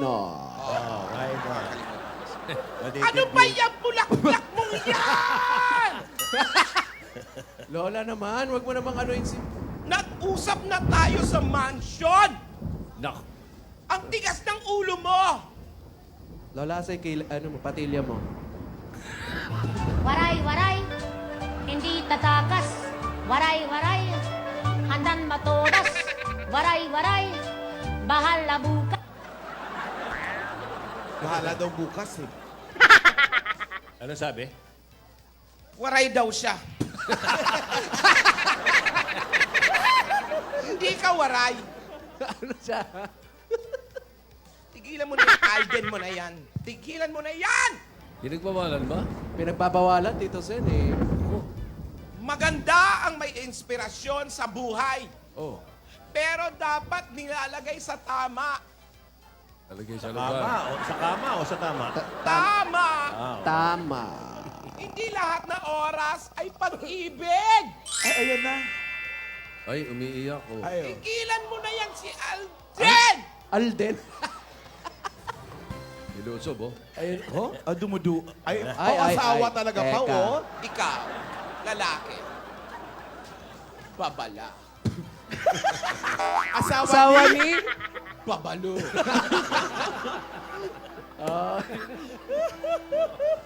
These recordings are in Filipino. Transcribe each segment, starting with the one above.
not? Oh, why not? Ano ba yung bulak-bulak mong yan? Lola naman, wag mo namang anuin si... Nag-usap na tayo sa mansion. Nak. Ang tigas ng ulo mo. Lola, sa patilya mo. Waray, waray, hindi tatakas. Waray, waray, handan matodas. Waray, waray, bahal na bukas. Bahala daw bukas eh. Ano sabi? Waray daw siya. Hindi ka waray. Ano siya? Tigilan mo na yung Alden mo na yan. Tigilan mo na yan! Pinagbawalan ba? Pinagbabawalan, Tito Sen eh. Maganda ang may inspirasyon sa buhay. Oh. Pero dapat nilalagay sa tama. Talagay sa Tama. lugar. O, sa kama o sa tama? Tama! Tama. Hindi lahat na oras ay pag-ibig. Ay, ayan na. Ay, umiiyak ko. Ay, oh. Tigilan mo na yan si Alden! Alden. Nilusob, oh. Ayun. Oh? Dumudu. Ay, Ay, asawa ay. talaga pa, Teka. oh. Ikaw, lalaki. Babala. Asawa ni... Babalo.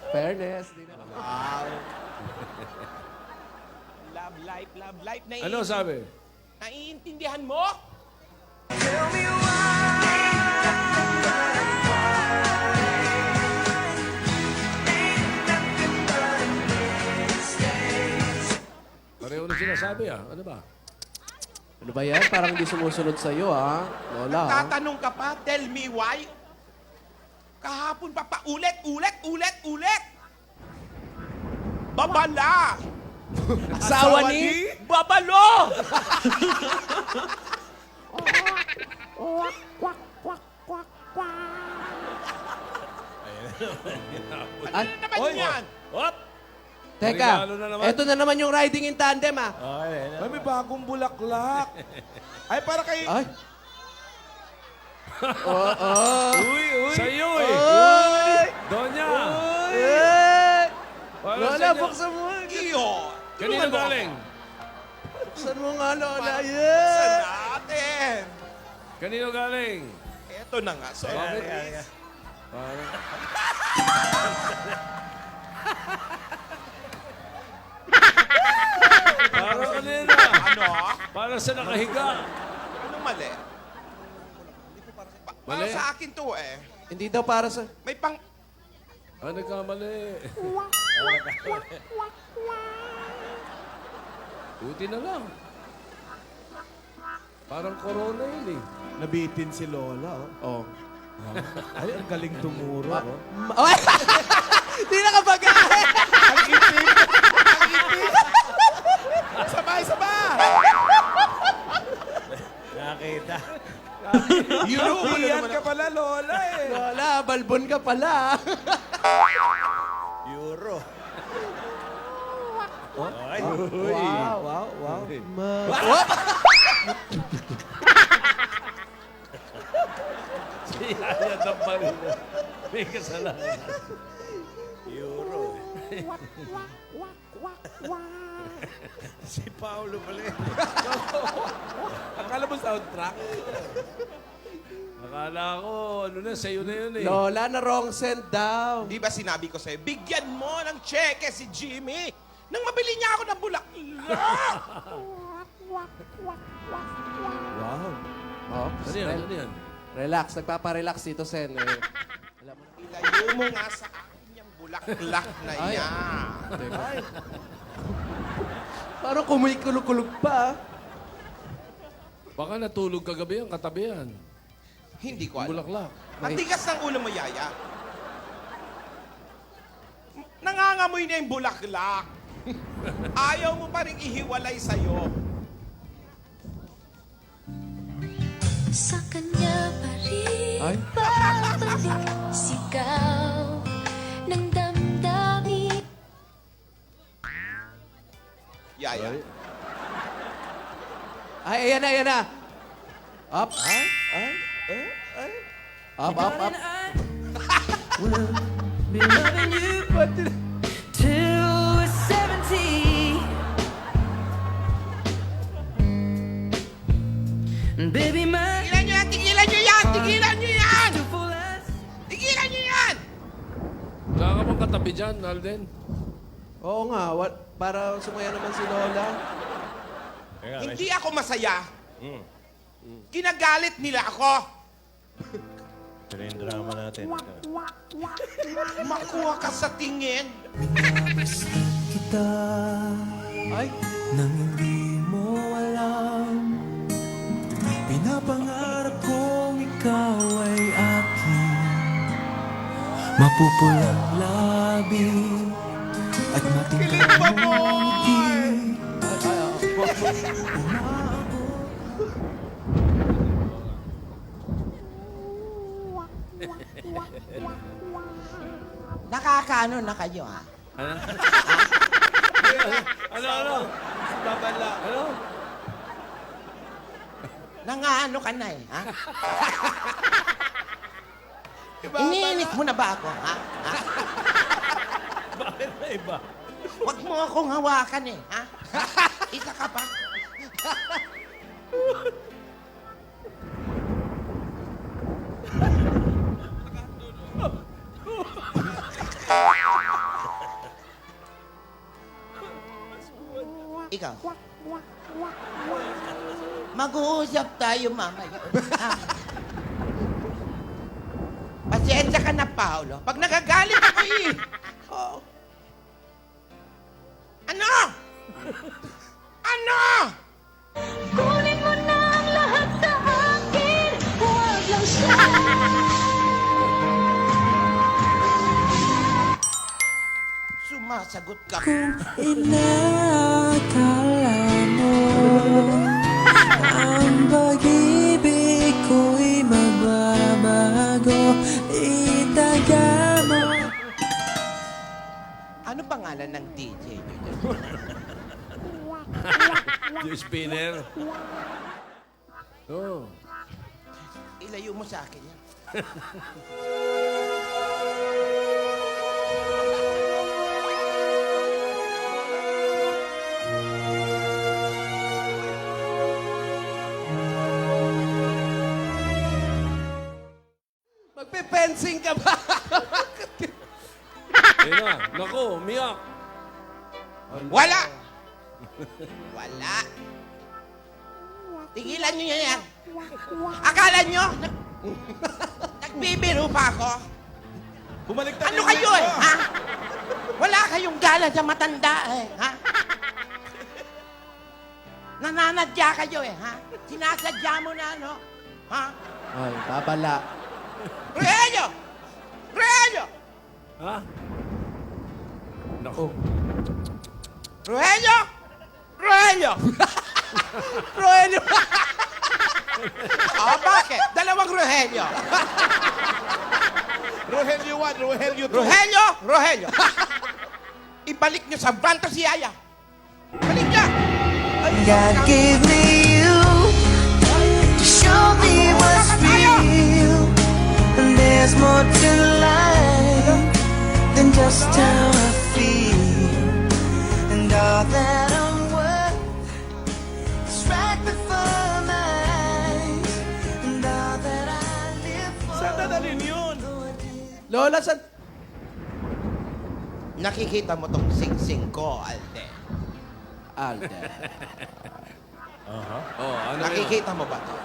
Fairness. Di na. Love life, love life. Ano sabi? Naiintindihan mo? Pareho na sinasabi, ah. Ano ba? Ano ba yan? Parang di sumusunod sa'yo, ha? Lola, ha? Tatanong ka pa, tell me why? Kahapon pa ulit, ulit, ulit, ulit. Babala. Asawa ni... Babalo. An Naman yan. Hop! Teka, Regalo na naman. eto na naman yung riding in tandem, ha? Ay, may bagong bulaklak. Ay, para kay... Ay. Oo. Uy, uy! Sa iyo, eh! Uy! Donya! Uy! Para Lola, sa inyo. buksan mo. Iyo. Kanino galing? Buksan mo nga, Lola. Sa Yeah! natin. Kanino galing? Eto na nga, sir. Bakit? Parang... Parang ano yun, ah? Ano? Parang sa nakahiga. Ano mali? Para Mali? sa akin to eh. Hindi daw para sa... May pang... Ah, nagkamali. Buti na lang. Parang corona yun, eh. Nabitin si Lola, oh. Oh. Ay, ang galing tumuro, oh. Ay! Di nakapag-ahe! Ang itim! Ang itim! Sabay, sabay! Nakita. European ka pala, Lola, eh. Lola, balbon ka pala. Euro. Ay. Wow, wow, wow. Siyaya ng parin. May kasalanan. Euro. Si Paolo pala yun. Akala mo soundtrack? Akala ko, ano na, sa'yo na yun, eh. Lola, na wrong send daw. Di ba sinabi ko sa'yo, bigyan mo ng cheque si Jimmy nang mabili niya ako ng bulaklak. Wow. Oh, Ano yan? Ano yan? relax. Nagpaparelax dito, Sen. Eh. Ilayo mo nga sa akin yung bulaklak na Ay. yan. Ay. Parang kumikulog-kulog pa. Baka natulog kagabi ang katabi yan. Hindi ko alam. Bulaklak. Ang tigas ng ulo mo, Yaya. Nangangamoy na yung bulaklak. Ayaw mo pa rin ihiwalay sa'yo. Sa kanya pa rin Ay. babalik sigaw ng damdamin. Yaya. Ay, ayan na, ayan na. Up. Ay, ay, ay, ay. Up, up, up. Be loving you till we're 70. And baby, my Tigilan nyo yan! Tigilan nyo yan! Tigilan nyo yan! beautiful as Tigilan nyo yan! Wala ka bang katabi dyan, Alden? Oo nga, para sumaya naman si Lola. Hindi ako masaya. Kinagalit nila ako. Ito yung drama natin. Makuha ka sa tingin. kita Ay, nang hindi mo alam. Pinapangarap kong ikaw ay akin. Mapupulang labi at matingkad mong ngiti. Nakakaano na kayo, ha? Ano? Babala. Ano? Nangaano ka na eh, ha? Iniinit mo na ba ako, ha? Bakit na iba? Huwag mo akong hawakan eh, ha? Isa ka pa. Ikaw. Mag-uusap tayo mamaya. Ha? Pasensya ka na, Paolo. Pag nagagalit ako eh. Oh. Ano? Ano? Kunin mo na ang lahat sa akin. Huwag lang siya. Sumasagot ka. Inakala mo ang pag-ibig ko'y mababago. Itaga mo. Ano pangalan ng DJ nyo dyan? Yung spinner. Oh. Ilayo mo sa akin yan. magpe-fencing ka ba? Ayun na. Naku, umiyak. Wala! Wala. Tigilan nyo yan. Akala nyo? Nagbibiro pa ako? Bumaliktad Ano yung kayo mic eh, mo. ha? Wala kayong gala sa matanda eh, ha? Nananadya kayo eh, ha? Sinasadya mo na, no? Ha? Ay, babala. Rogelio! Rogelio! Ha? Naku. Rogelio! Rogelio! Rogelio! Oh, bakit? Dalawang Rogelio. Rogelio 1, Rogelio 2. Rogelio! Rogelio! Ibalik nyo sa van to si Yaya. Balik niya! God gave me you to show me what's real. And there's more to life than just how I feel. And all that I'm worth is right before my eyes. And all that I live for. Saan dadalhin yun? Lola, san... Nakikita mo tong sing-sing ko, Alde. Alden. Oh, ano yun? Nakikita mo ba to?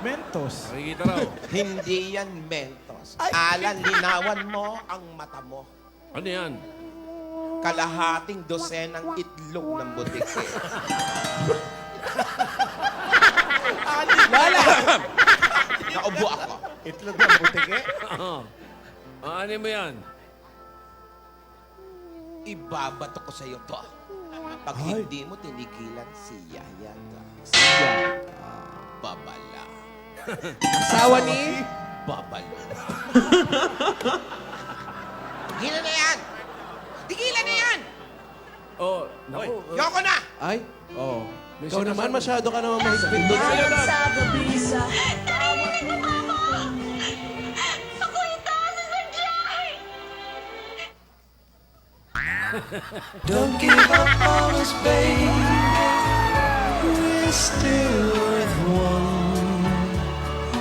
Mentos. Nakikita raw. Hindi yan Mentos. Alan, linawan mo ang mata mo. Ano yan? Kalahating dosenang itlog ng butike. Lola! Naubo ako. Itlog ng butike. Ano mo yan? Ibabato ko sa'yo to. Pag hindi mo tinigilan si Yaya ka. Babala. Asawa ni... Babala. Tigilan na yan! Tigilan na yan! Oh, naku. Yoko na! Ay, oh. May Ikaw naman, sinasabi. masyado ka naman mahigpit doon. Sa'yo lang. Narinig mo ba ako? Don't give up on us, babe. We're still worth one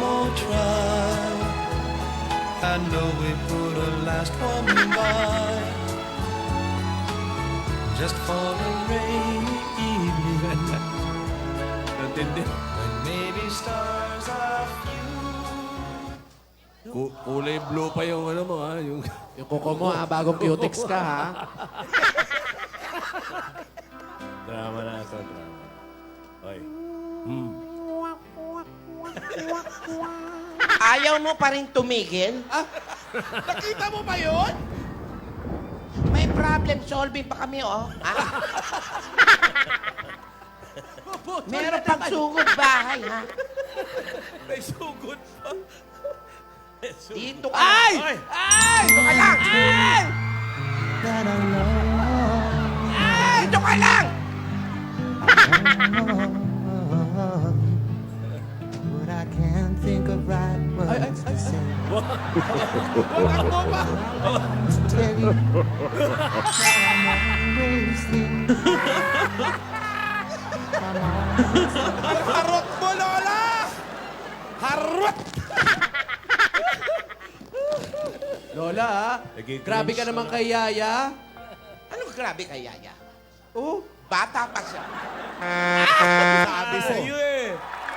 more try. I know we put a last one by, just for a rainy evening Natindi. when maybe stars are few. Kulay blue pa yung ano mo, ha? Yung... Yung kuko mo, bagong cutex ka, ha? Drama na ito, drama. Oy. Ayaw mo pa rin tumigil? Nakita mo ba yun? May problem solving pa kami, oh. Ha? Meron pang sugod bahay, ha? May sugod pa. Dito ka. Ay! Dito ka lang! Ay! Dito ka lang! But I can't think of right words to say. Wag mo pa. Tell you I'm always thinking. Harot mo, Lola! Harot! Lola, ha? Grabe ka naman kay Yaya. Anong grabe kay Yaya? Oh, Bata pa siya. Sabi sa'yo eh.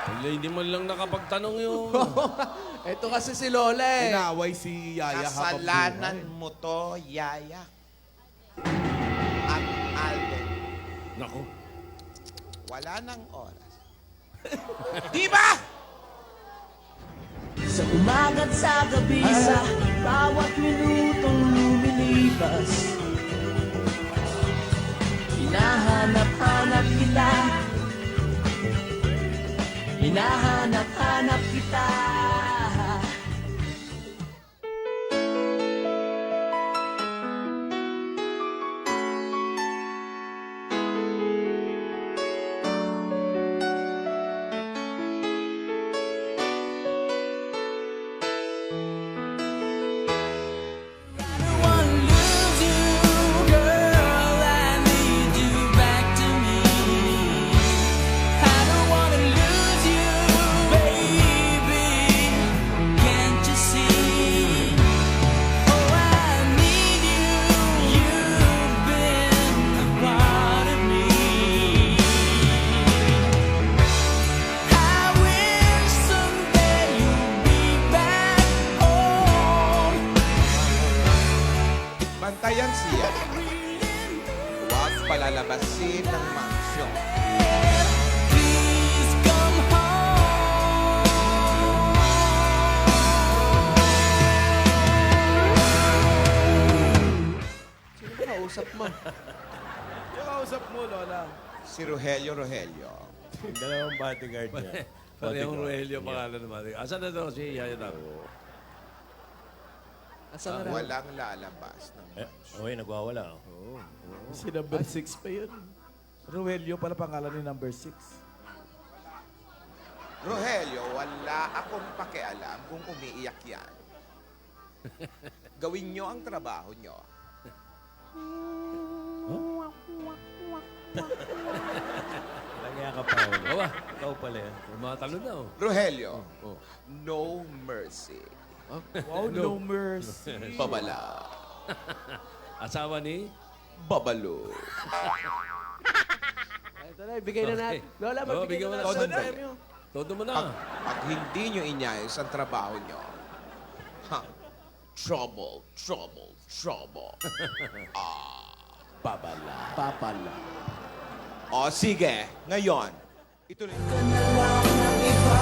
Wala, hindi man lang nakapagtanong yung... eto kasi si Lola, eh. Inaway si Yaya habang Kasalanan buhay. mo to, Yaya. At Alden, Naku. wala nang oras. Di ba? Sa umaga't sa gabi, sa bawat minutong lumilipas, hinahanap-hanap kita, hinahanap-hanap kita. Bantayan siya. Huwag palalabasin ng mansyon. Please come Sino ba kausap mo? Yung kausap mo, Lola. Si Rogelio Rogelio. Yung dalawang bodyguard niya. Parehong Rogelio pangalan naman. Asan na daw si Yaya Taro? Asan na raw? Walang lalabas ng Oy, nagwawala. Si number 6 pa yun. Rogelio pala pangalan ni number 6. Rogelio, wala akong pakialam kung umiiyak yan. Gawin nyo ang trabaho nyo. Lagyan ka pa ulit. Aba, Ikaw pala yan. tumatalo na, oh. Rogelio, no mercy. Wow, no mercy. Babala. Asawa ni... Babalo. Ito na, ibigay na natin. Lola, Oh, magbigay bigyan mo na na. natin. Todo ng na. premyo. Todo mo na. Pag hindi nyo inyayos ang trabaho nyo, ha, trouble, trouble, trouble. Papala. Papala. O sige, ngayon, ituloy. ka na lang ng iba.